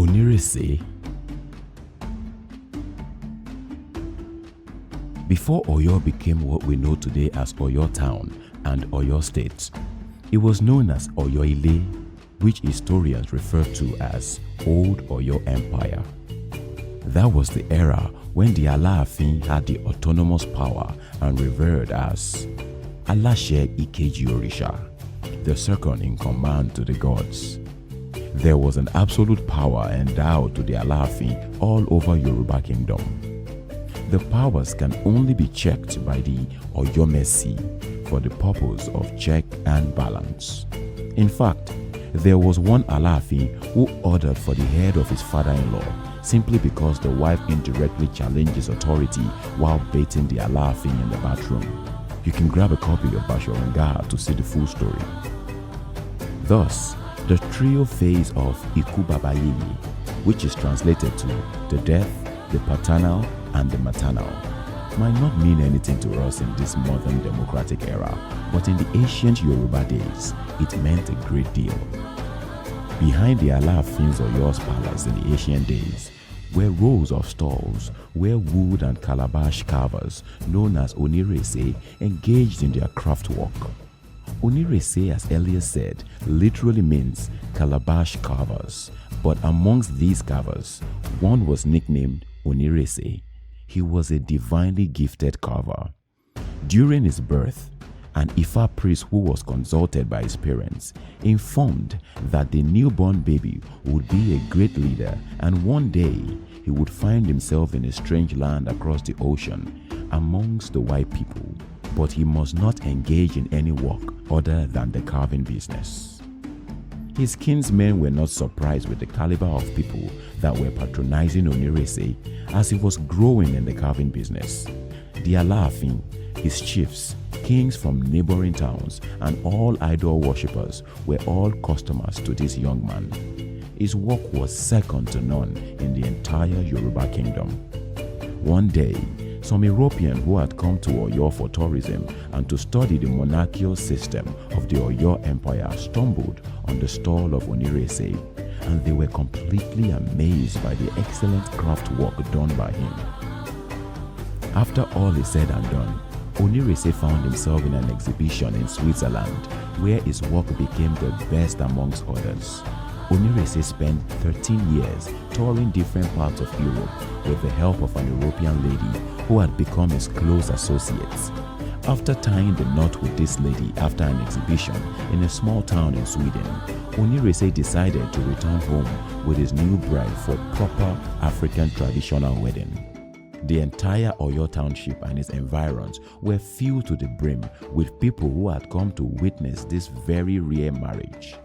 ONÍRÈSÉ. Before Oyo became what we know today as Oyo Town and Oyo State, it was known as Oyo-Ile, which historians refer to as Old Oyo Empire. That was the era when the Aláàfin had the autonomous power and revered as Aláṣẹ Ìkejì Òrìṣà, the second in command to the gods. There was an absolute power endowed to the Aláàfin all over Yoruba Kingdom. The powers can only be checked by the ONÍRÈSÉ for the purpose of check and balance. In fact, there was one Aláàfin who ordered for the head of his father-in-law simply because the wife indirectly challenged his authority while baiting the Aláàfin in the bathroom. You can grab a copy of Bashoronga to see the full story. Thus, the trio phase of Ikú Baba Yèyè, which is translated to the death, the paternal, and the maternal, might not mean anything to us in this modern democratic era, but in the ancient Yoruba days, it meant a great deal. Behind the Aláàfin's Oyo's palace in the ancient days were rows of stalls where wood and calabash carvers, known as ONÍRÈSÉ, engaged in their craft work. ONÍRÈSÉ, as earlier said, literally means calabash carvers, but amongst these carvers, one was nicknamed ONÍRÈSÉ. He was a divinely gifted carver. During his birth, an Ifa priest who was consulted by his parents informed that the newborn baby would be a great leader, and one day he would find himself in a strange land across the ocean amongst the white people, but he must not engage in any work other than the carving business. His kinsmen were not surprised with the caliber of people that were patronizing ONÍRÈSÉ as he was growing in the carving business. The Aláàfin, his chiefs, kings from neighboring towns, and all idol worshippers were all customers to this young man. His work was second to none in the entire Yoruba kingdom. One day, some Europeans who had come to Oyo for tourism and to study the monarchical system of the Oyo Empire stumbled on the stall of ONÍRÈSÉ, and they were completely amazed by the excellent craft work done by him. After all is said and done, ONÍRÈSÉ found himself in an exhibition in Switzerland where his work became the best amongst others. ONÍRÈSÉ spent 13 years touring different parts of Europe with the help of an European lady who had become his close associates. After tying the knot with this lady after an exhibition in a small town in Sweden, ONÍRÈSÉ decided to return home with his new bride for proper African traditional wedding. The entire Oyo township and its environs were filled to the brim with people who had come to witness this very rare marriage.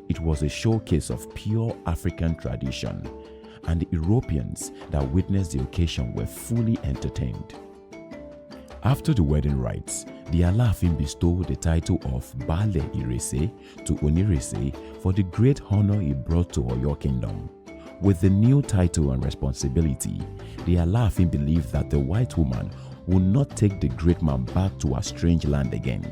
It was a showcase of pure African tradition, and the Europeans that witnessed the occasion were fully entertained. After the wedding rites, the Aláàfin bestowed the title of Baálẹ̀ Ìrèsé to ONÍRÈSÉ for the great honor he brought to Oyo Kingdom. With the new title and responsibility, the Aláàfin believed that the white woman would not take the great man back to a strange land again.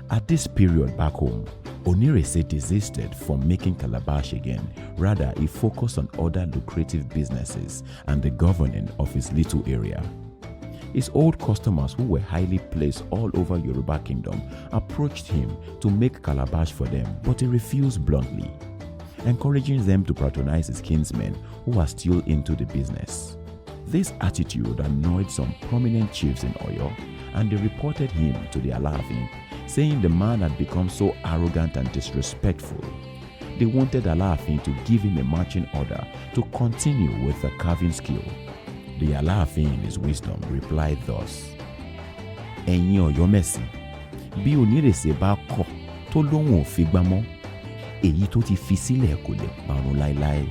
At this period back home, ONÍRÈSÉ desisted from making calabash again. Rather, he focused on other lucrative businesses and the governing of his little area. His old customers, who were highly placed all over Yoruba Kingdom, approached him to make calabash for them, but he refused bluntly, encouraging them to patronize his kinsmen who are still into the business. This attitude annoyed some prominent chiefs in Oyo, and they reported him to the Aláàfin, saying the man had become so arrogant and disrespectful. They wanted Aláàfin to give him a marching order to continue with the carving skill. The Aláàfin, in his wisdom, replied thus: "Ẹ̀yin Ọ̀yọ́mèsì, bí ONÍRÈSÉ bá kọ̀ tó lóhùn ò fi gbá mọ́, èyí tó ti fi sílẹ̀ kò lè parun láéláé."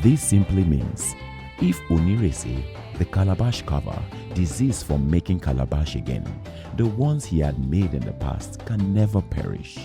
This simply means, if ONÍRÈSÉ, the calabash carver, desists from making calabash again, the ones he had made in the past can never perish.